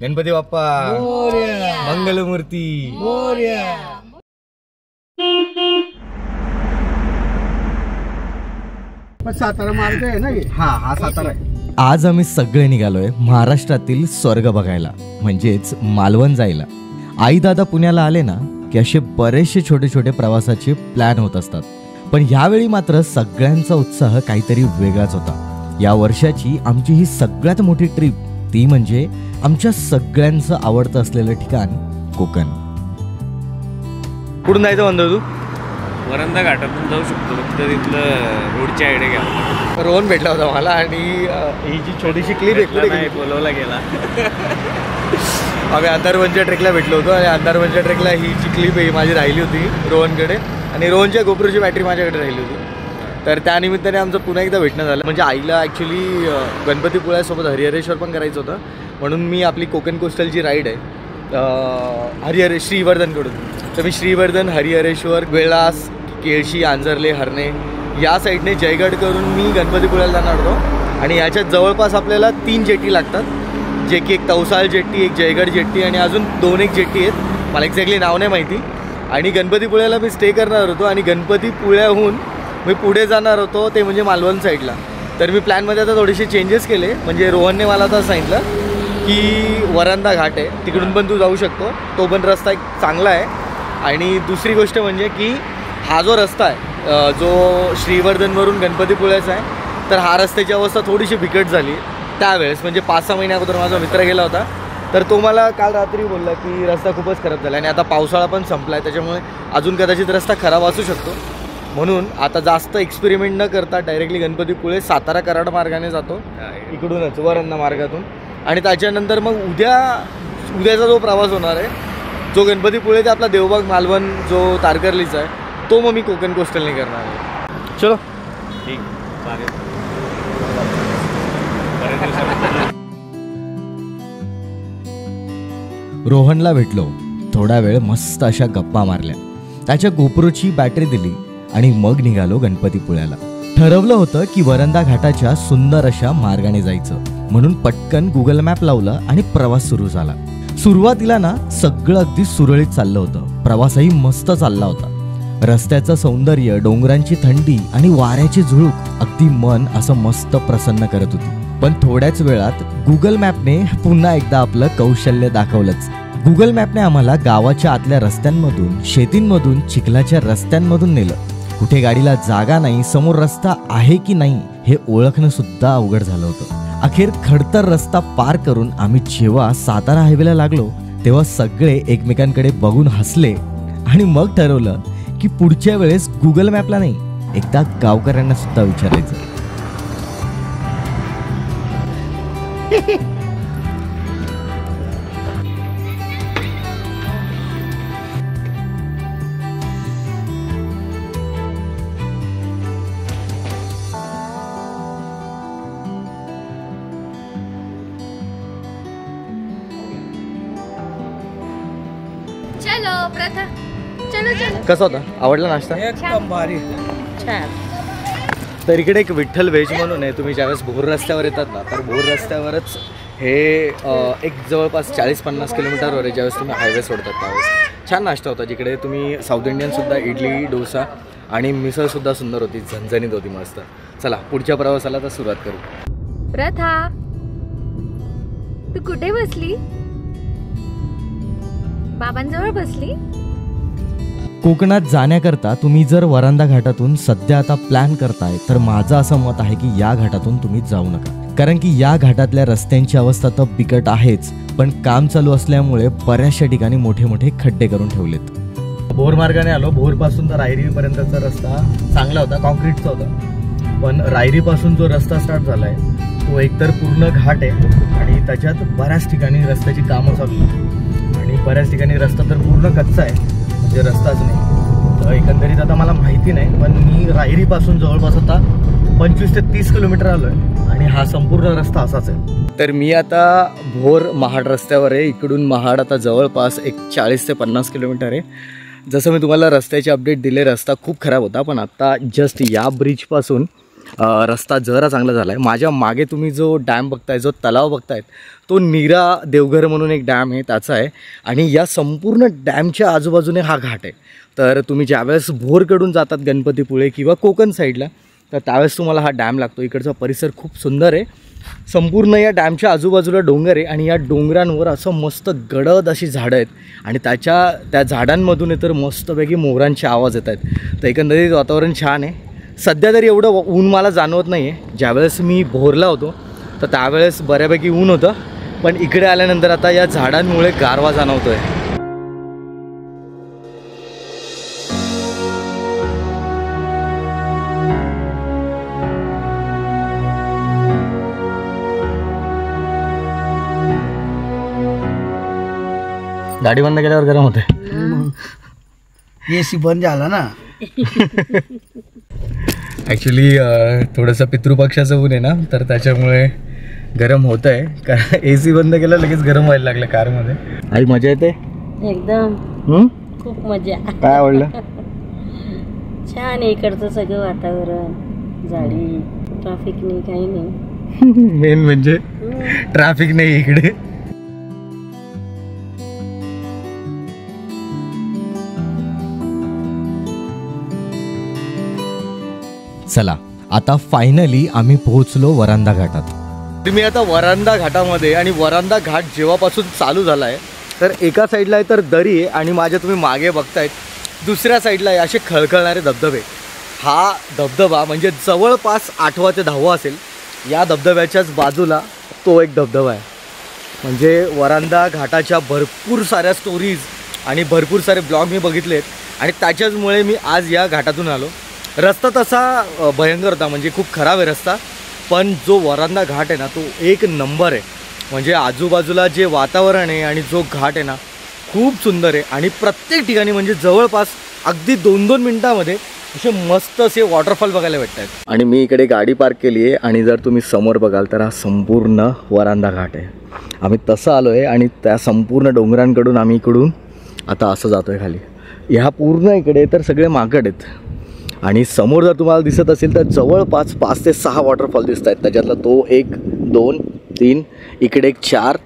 गणपती बाप्पा मंगलमूर्ती सातारा मार्ग आहे ना? हा सातारा आहे. आज आम्ही सगळे निघालोय महाराष्ट्रातील स्वर्ग बघायला, म्हणजेच मालवण जायला. आई दादा पुण्याला आले ना की असे बरेचसे छोटे छोटे प्रवासाचे प्लॅन होत असतात, पण ह्यावेळी मात्र सगळ्यांचा उत्साह काहीतरी वेगळाच होता. या वर्षाची आमची ही सगळ्यात मोठी ट्रिप, ती म्हणजे आमच्या सगळ्यांचं आवडतं असलेलं ठिकाण कोकण. कुठून जायचं म्हणतो तू? वरंदा घाटातून जाऊ शकतो, फक्त तिथलं रोडची आयडिया घ्या. रोहन भेटला होता मला आणि ही जी छोटीशी क्लिप नाही बोलवला गेला. आम्ही अंधारवनच्या ट्रेकला भेटलो होतो आणि अंधारवनच्या ट्रेकला ही जी क्लिप आहे माझी राहिली होती रोहनकडे, आणि रोहनच्या गोप्रोची बॅटरी माझ्याकडे राहिली होती. तर त्यानिमित्ताने आमचं पुन्हा एकदा भेटणं झालं. म्हणजे आईला ॲक्च्युली गणपतीपुळ्यासोबत हरिहरेश्वर पण करायचं होतं, म्हणून मी आपली कोकण कोस्टलची राईड आहे श्रीवर्धनकडून, तर मी श्रीवर्धन, हरिहरेश्वर, वेळास, केळशी, आंजर्ले, हरणे या साईडने जयगड करून मी गणपतीपुळ्याला जाणार होतो. आणि याच्यात जवळपास आपल्याला 3 जेटी लागतात, जे की एक तवसाळ जेट्टी, एक जयगड जेट्टी आणि अजून 2 जेट्टी आहेत, मला एक्झॅक्टली नाव नाही माहिती. आणि गणपतीपुळ्याला मी स्टे करणार होतो आणि गणपतीपुळ्याहून मी पुढे जाणार होतो, ते म्हणजे मालवण साईडला. तर मी प्लॅनमध्ये आता थोडेसे चेंजेस केले. म्हणजे रोहनने मला आता सांगितलं की वरंदा घाट आहे, तिकडून पण तू जाऊ शकतो, तो पण रस्ता एक चांगला आहे. आणि दुसरी गोष्ट म्हणजे की हा जो रस्ता आहे जो श्रीवर्धनवरून गणपतीपुळ्याचा आहे, तर हा रस्त्याची अवस्था थोडीशी बिकट झाली त्यावेळेस. म्हणजे 5-6 महिन्या अगोदर माझा मित्र गेला होता, तर तो मला काल रात्री बोलला की रस्ता खूपच खराब झाला. आणि आता पावसाळा पण संपला आहे, त्याच्यामुळे अजून कदाचित रस्ता खराब असू शकतो. म्हणून आता जास्त एक्सपेरिमेंट न करता डायरेक्टली गणपतीपुळे सातारा कराड मार्गाने जातो, इकडूनच वरंदा मार्गातून. आणि त्याच्यानंतर मग उद्याचा जो प्रवास होणार आहे, जो गणपतीपुळे ते आपला देवबाग मालवण जो तारकर्लीचा आहे, तो मग मी कोकण कोस्टलने करणार आहे. चलो ठीक चालेल. रोहनला भेटलो, थोडा वेळ मस्त अशा गप्पा मारल्या, त्याच्या गोप्रोची बॅटरी दिली आणि मग निघालो गणपतीपुळ्याला. ठरवलं होतं की वरंदा घाटाच्या सुंदर अशा मार्गाने जायचं, म्हणून पटकन गुगल मॅप लावलं आणि प्रवास सुरू झाला. सुरुवातीला ना सगळं अगदी सुरळीत चाललं होतं, प्रवासही मस्त चालला होता. रस्त्याचं सौंदर्य, डोंगरांची थंडी आणि वाऱ्याची झुळूक अगदी मन असं मस्त प्रसन्न करत होती. पण थोड्याच वेळात गुगल मॅपने पुन्हा एकदा आपलं कौशल्य दाखवलंच. गुगल मॅपने आम्हाला गावाच्या आतल्या रस्त्यांमधून, शेतींमधून, चिखलाच्या रस्त्यांमधून नेलं. कुठे गाडीला जागा नाही, समोर रस्ता आहे की नाही हे ओळखणं सुद्धा अवघड झालं होतं. अखेर खडतर रस्ता पार करून आम्ही जेव्हा सातारा हायवेला लागलो, तेव्हा सगळे एकमेकांकडे बघून हसले आणि मग ठरवलं की पुढच्या वेळेस गुगल मॅपला नाही, एकदा गावकऱ्यांना सुद्धा विचारायचं. चलो प्रथा, चलो चलो. कसा होता? आवडला नाश्ता? एकदम भारी. तर इकडे एक विठ्ठल व्हेज म्हणून आहे. तुम्ही ज्यावेळेस भोर रस्त्यावर येतात ना, तर भोर रस्त्यावरच हे एक जवळपास 40-50 किलोमीटरवर आहे. ज्यावेळेस तुम्ही हायवे सोडतात त्यावेळेस छान नाश्ता होता. जिकडे तुम्ही साऊथ इंडियनसुद्धा, इडली, डोसा आणि मिसळसुद्धा सुंदर होती, झणझणीत होती, मस्त. चला पुढच्या प्रवासाला तर सुरुवात करू. प्रथा, तू कुठे बसली? बाबांजवळ बसली? कोकणात जाण्याकरता तुम्ही जर वरंदा घाटातून सध्या आता प्लॅन करताय, तर माझं असं मत आहे की या घाटातून तुम्ही जाऊ नका. कारण की या घाटातल्या रस्त्यांची अवस्था तर बिकट आहेच, पण काम चालू असल्यामुळे बऱ्याचशा ठिकाणी मोठे मोठे खड्डे करून ठेवलेत. भोर मार्गाने आलो. भोरपासून तर रायरीपर्यंतचा रस्ता चांगला होता, कॉन्क्रीटचा होता. पण रायरीपासून जो रस्ता स्टार्ट झालाय तो एकतर पूर्ण घाट आहे आणि त्याच्यात बऱ्याच ठिकाणी रस्त्याची कामं चालू आहेत आणि बऱ्याच ठिकाणी रस्ता तर पूर्ण कच्चा आहे, म्हणजे रस्ताच नाही. तर एकंदरीत आता मला माहिती नाही, पण मी रायरीपासून जवळपास आता 25 ते 30 किलोमीटर आलो आहे आणि हा संपूर्ण रस्ता असाच आहे. तर मी आता भोर महाड रस्त्यावर आहे. इकडून महाड आता जवळपास एक 40 ते 50 किलोमीटर आहे. जसं मी तुम्हाला रस्त्याची अपडेट दिले, रस्ता खूप खराब होता, पण आता जस्ट या ब्रिजपासून रस्ता जरा चांगला झाला आहे. माझ्या मागे तुम्ही जो डॅम बघताय, जो तलाव बघतायत, तो नीरा देवघर म्हणून एक डॅम आहे त्याचा आहे. आणि या संपूर्ण डॅमच्या आजूबाजूने हा घाट आहे. तर तुम्ही ज्यावेळेस भोरकडून जातात गणपतीपुळे किंवा कोकण साईडला, तर त्यावेळेस तुम्हाला हा डॅम लागतो. इकडचा परिसर खूप सुंदर आहे. संपूर्ण या डॅमच्या आजूबाजूला डोंगर आहे आणि या डोंगरांवर असं मस्त गडद अशी झाडं आहेत आणि त्या झाडांमधून तर मस्तपैकी मोरांचे आवाज येत आहेत. तर एकंदरीत वातावरण छान आहे. सध्या तरी एवढं ऊन मला जाणवत नाही आहे. ज्यावेळेस मी भोरला होतो तर त्यावेळेस बऱ्यापैकी ऊन होतं, पण इकडे आल्यानंतर आता या झाडांमुळे गारवा जाणवतो आहे. गाडी बंद केल्यावर गरम होते. एसी बंद झाला ना. ॲक्च्युली थोडंसं पितृपक्षाचं ऊन आहे ना, तर त्याच्यामुळे गरम होत आहे. कारण AC बंद केलं लगेच गरम व्हायला लागलं कारमध्ये. आई मजा येते एकदम. खूप मजा. काय आवडलं? छान आहे इकडचं सगळं वातावरण, झाडी, ट्रॅफिक नाही, काही नाही. मेन म्हणजे ट्रॅफिक नाही इकडे. चला आता फायनली आम्ही पोहोचलो वरांदा घाटात. मी आता वरांदा घाटामध्ये, आणि वरांदा घाट जेव्हापासून चालू झाला आहे तर एका साईडला आहे तर दरी आहे आणि माझ्या तुम्ही मागे बघतायत दुसऱ्या साईडला आहे असे खळखळणारे धबधबे. हा धबधबा म्हणजे जवळपास 8वा ते 10वा असेल. या धबधब्याच्याच बाजूला तो एक धबधबा आहे. म्हणजे वरांदा घाटाच्या भरपूर साऱ्या स्टोरीज आणि भरपूर सारे ब्लॉग मी बघितलेत आणि त्याच्याचमुळे मी आज या घाटातून आलो. रस्ता तसा भयंकर होता, म्हणजे खूप खराब आहे रस्ता, पण जो वरांदा घाट आहे ना तो एक नंबर आहे. म्हणजे आजूबाजूला जे वातावरण आहे आणि जो घाट आहे ना खूप सुंदर आहे. आणि प्रत्येक ठिकाणी म्हणजे जवळपास अगदी 2-2 मिनटामध्ये असे मस्त असे वॉटरफॉल बघायला भेटत आहेत. आणि मी इकडे गाडी पार्क केली आहे आणि जर तुम्ही समोर बघाल तर हा संपूर्ण वरांदा घाट आहे. आम्ही तसं आलो आहे आणि त्या संपूर्ण डोंगरांकडून आम्ही इकडून आता असं जातो आहे खाली. ह्या पूर्ण इकडे तर सगळे माकड आहेत. आणि समोर जर तुम्हाला दिसत असेल तर जवळपास 5 ते 6 वॉटरफॉल दिसत आहेत. त्याच्यातला तो 1, 2, 3, इकडे एक 4,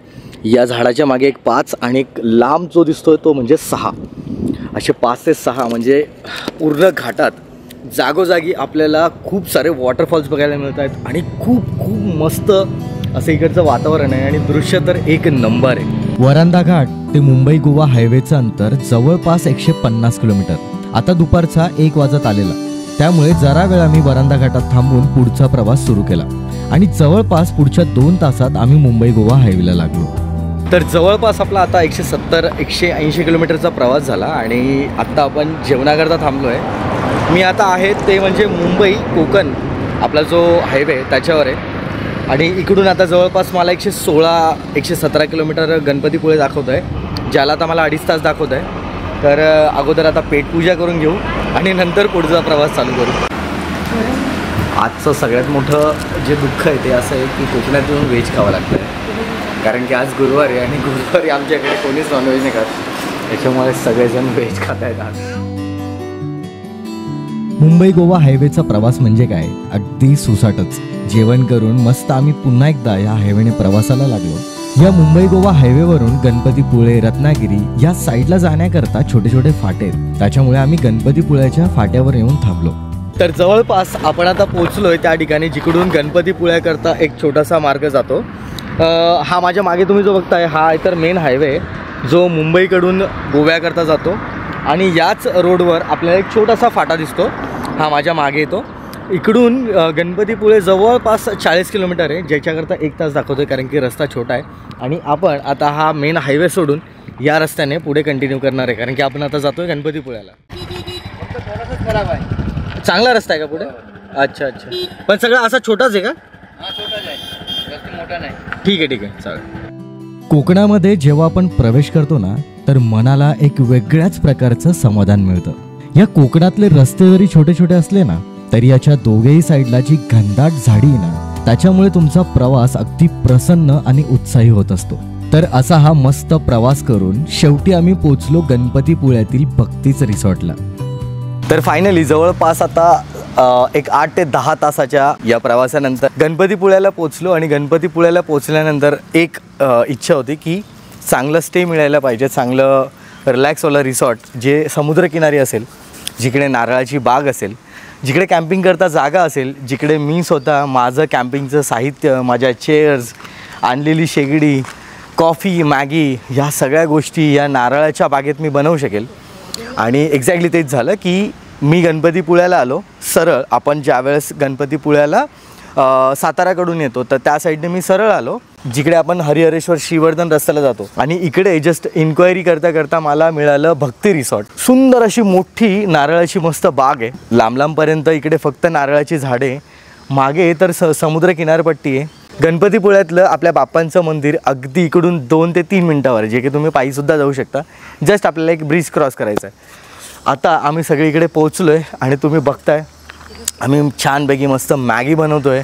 या झाडाच्या मागे एक 5 आणि एक लांब जो दिसतोय तो म्हणजे 6. असे 5 ते 6 म्हणजे पूर्ण घाटात जागोजागी आपल्याला खूप सारे वॉटरफॉल्स बघायला मिळत आहेत आणि खूप खूप मस्त असं इकडचं वातावरण आहे आणि दृश्य तर एक नंबर आहे. वरांदा घाट ते मुंबई गोवा हायवेचं अंतर जवळपास 150 किलोमीटर. आता दुपारचा 1 वाजत आलेला, त्यामुळे जरा वेळ आम्ही वरांदा घाटात थांबून पुढचा प्रवास सुरू केला आणि जवळपास पुढच्या 2 तासात आम्ही मुंबई गोवा हायवेला लागलो. तर जवळपास आपला आता 170-180 किलोमीटरचा प्रवास झाला आणि आत्ता आपण जेवणाकरता थांबलो आहे. मी आता आहे ते म्हणजे मुंबई कोकण आपला जो हायवे आहे त्याच्यावर आहे. आणि इकडून आता जवळपास मला 116-117 किलोमीटर गणपतीपुळे दाखवत आहे, ज्याला आता मला 2.5 तास दाखवत आहे. तर अगोदर आता पेटपूजा करून घेऊ आणि नंतर पुढचा प्रवास चालू करू. आजचं सगळ्यात मोठं जे दुःख आहे ते असं आहे की कोकणात येऊन व्हेज खावं लागतं आहे. कारण की आज गुरुवार आहे आणि गुरुवारी आमच्याकडे कोणीच नॉनव्हेज नाही खात, त्याच्यामुळे सगळेजण व्हेज खात आहेत आज. मुंबई गोवा हायवेचा प्रवास म्हणजे काय, अगदी सुसाटच. जेवण करून मस्त आम्ही पुन्हा एकदा या हायवेने प्रवासाला लागलो. या मुंबई गोवा हायवेवरून गणपतीपुळे, रत्नागिरी या साईडला जाण्याकरता छोटे छोटे फाटे आहेत, त्याच्यामुळे आम्ही गणपतीपुळ्याच्या फाट्यावर येऊन थांबलो. तर जवळपास आपण आता पोहोचलोय त्या ठिकाणी जिकडून गणपतीपुळ्याकरता एक छोटासा मार्ग जातो. हा माझ्या मागे तुम्ही जो बघताय हा तर मेन हायवे जो मुंबईकडून गोव्याकरता जातो आणि याच रोडवर आपल्याला एक छोटासा फाटा दिसतो, हा माझ्या मागे येतो. इकडून गणपतीपुळे जवळपास 40 किलोमीटर आहे, ज्याच्याकरता 1 तास दाखवतो आहे कारण की रस्ता छोटा आहे. आणि आपण आता हा मेन हायवे सोडून या रस्त्याने पुढे कंटिन्यू करणार आहे कारण की आपण आता जातो आहे गणपतीपुळ्याला. फक्त थोडासाच खराब आहे. चांगला रस्ता आहे का पुढे? अच्छा अच्छा, पण सगळं असा छोटाच आहे का? हा छोटाच आहे, जास्त मोठा नाही. ठीक आहे ठीक आहे, चालेल. कोकणामध्ये जेव्हा आपण प्रवेश करतो ना तर मनाला एक वेगळ्याच प्रकारचं समाधान मिळतं. या कोकणातले रस्ते जरी छोटे छोटे असले ना तरी याच्या दोघेही साईडला जी घनदाट झाडी आहे ना त्याच्यामुळे तुमचा प्रवास अगदी प्रसन्न आणि उत्साही होत असतो. तर असा हा मस्त प्रवास करून शेवटी आम्ही पोचलो गणपतीपुळ्यातील भक्तीच रिसॉर्टला. तर फायनली जवळपास आता एक 8 ते 10 तासाच्या या प्रवासानंतर गणपतीपुळ्याला पोचलो. आणि गणपतीपुळ्याला पोचल्यानंतर एक इच्छा होती की चांगलं स्टे मिळायला पाहिजे, चांगलं रिलॅक्सवालं रिसॉर्ट जे समुद्रकिनारी असेल, जिकडे नारळाची बाग असेल, जिकडे कॅम्पिंग करता जागा असेल, जिकडे मी स्वतः माझं कॅम्पिंगचं साहित्य, माझ्या चेअर्स, आणलेली शेगडी, कॉफी, मॅगी ह्या सगळ्या गोष्टी या नारळाच्या बागेत मी बनवू शकेल. आणि एक्झॅक्टली तेच झालं की मी गणपतीपुळ्याला आलो. सरळ आपण ज्यावेळेस गणपतीपुळ्याला साताराकडून येतो तर त्या साईडने मी सरळ आलो, जिकडे आपण हरिहरेश्वर श्रीवर्धन रस्त्याला जातो. आणि इकडे जस्ट इन्क्वायरी करता करता मला मिळालं भक्ती रिसॉर्ट. सुंदर अशी मोठी नारळाची मस्त बाग आहे, लांब लांबपर्यंत इकडे फक्त नारळाची झाडे, मागे तर समुद्र किनारपट्टी आहे. गणपतीपुळ्यातलं आपल्या बाप्पांचं मंदिर अगदी इकडून 2 ते 3 मिनटावर आहे, जे की तुम्ही पायीसुद्धा जाऊ शकता. जस्ट आपल्याला एक ब्रिज क्रॉस करायचा आहे. आता आम्ही सगळीकडे पोहोचलो आहे आणि तुम्ही बघताय आम्ही छानपैकी मस्त मॅगी बनवतो आहे.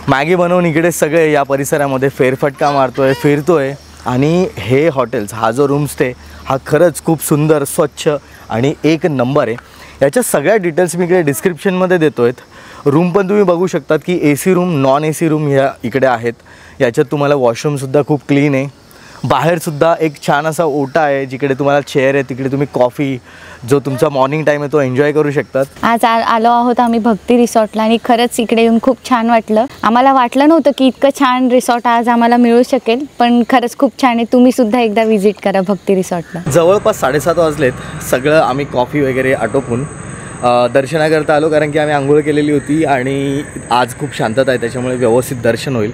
मॅगी बनवून इकडे सगळे या परिसरामध्ये फेरफटका मारतो आहे, फिरतो आहे. आणि हे हॉटेल्स, हा जो रूम स्टे हा खरंच खूप सुंदर, स्वच्छ आणि एक नंबर आहे. याच्या सगळ्या डिटेल्स मी इकडे डिस्क्रिप्शनमध्ये देतो आहेत. रूम पण तुम्ही बघू शकतात की AC room, non AC room ह्या इकडे आहेत. याच्यात तुम्हाला वॉशरूमसुद्धा खूप क्लीन आहे. बाहेरसुद्धा एक छान असा ओटा आहे, जिकडे तुम्हाला चेअर आहे, तिकडे तुम्ही कॉफी, जो तुमचा मॉर्निंग टाईम आहे तो एन्जॉय करू शकतात. आज आलो आहोत आम्ही भक्ती रिसॉर्टला आणि खरंच इकडे येऊन खूप छान वाटलं. आम्हाला वाटलं नव्हतं की इतकं छान रिसॉर्ट आज आम्हाला मिळू शकेल, पण खरंच खूप छान आहे. तुम्ही सुद्धा एकदा व्हिजिट करा भक्ती रिसॉर्टला. जवळपास 7:30 वाजलेत. सगळं आम्ही कॉफी वगैरे आटोपून दर्शनाकरता आलो, कारण की आम्ही आंघोळ केलेली होती आणि आज खूप शांतता आहे, त्याच्यामुळे व्यवस्थित दर्शन होईल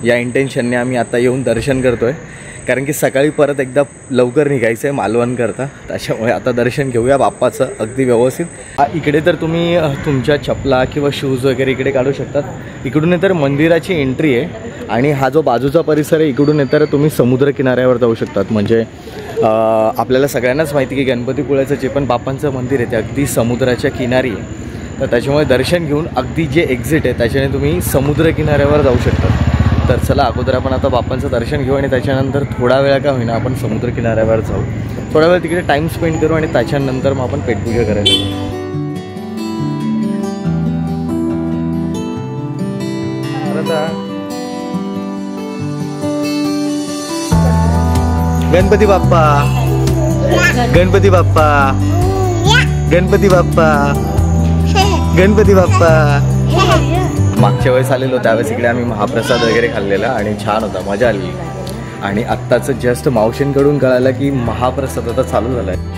या इंटेन्शनने आम्ही आता येऊन दर्शन करतो आहे. कारण की सकाळी परत एकदा लवकर निघायचं आहे मालवण करता, त्याच्यामुळे आता दर्शन घेऊया बाप्पाचं अगदी व्यवस्थित. इकडे तर तुम्ही तुमच्या चपला किंवा शूज वगैरे इकडे काढू शकतात. इकडून तर मंदिराची एंट्री आहे आणि हा जो बाजूचा परिसर आहे इकडून तर तुम्ही समुद्रकिनाऱ्यावर जाऊ शकतात. म्हणजे आपल्याला सगळ्यांनाच माहिती की गणपतीपुळ्याचं जे पण बाप्पांचं मंदिर आहे ते अगदी समुद्राच्या किनारी आहे, तर त्याच्यामुळे दर्शन घेऊन अगदी जे एक्झिट आहे त्याच्याने तुम्ही समुद्रकिनाऱ्यावर जाऊ शकता. तर चला अगोदर आपण आता बाप्पांचं दर्शन घेऊ आणि त्याच्यानंतर थोडा वेळा का होईना आपण समुद्रकिनाऱ्यावर जाऊ, थोडा वेळ तिकडे टाईम स्पेंड करू आणि त्याच्यानंतर मग आपण पेटपूजा करायला जाऊ. गणपती बाप्पा, गणपती बाप्पा, गणपती बाप्पा, गणपती बाप्पा. मागच्या वेळेस आलेलो त्यावेळेस इकडे आम्ही महाप्रसाद वगैरे खाल्लेला आणि छान होता, मजा आली. आणि आत्ताचं जस्ट मावशींकडून कळालं की महाप्रसाद आता चालू झाला आहे.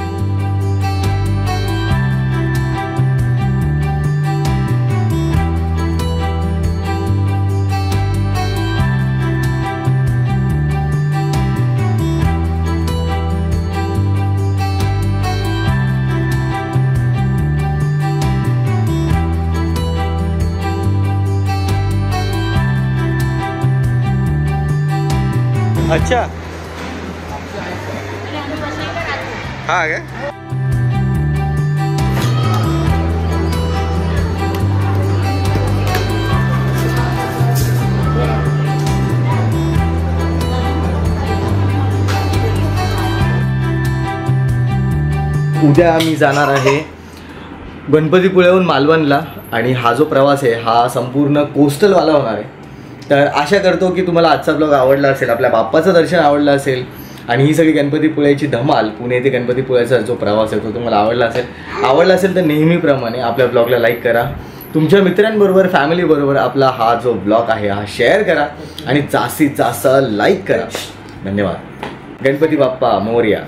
अच्छा हा काय उद्या आम्ही जाणार आहे गणपतीपुळ्याहून मालवणला आणि हा जो प्रवास आहे हा संपूर्ण कोस्टलवाला होणार आहे. तर आशा करतो की तुम्हाला आजचा ब्लॉग आवडला असेल, आपल्या बाप्पाचं दर्शन आवडलं असेल आणि ही सगळी गणपतीपुळ्याची धमाल, पुणे ते गणपतीपुळ्याचा जो प्रवास आहे तो तुम्हाला आवडला असेल तर नेहमीप्रमाणे आपल्या ब्लॉगला लाईक करा, तुमच्या मित्रांबरोबर, फॅमिलीबरोबर आपला हा जो ब्लॉग आहे हा शेअर करा आणि जास्तीत जास्त लाईक करा. धन्यवाद. गणपती बाप्पा मोरया.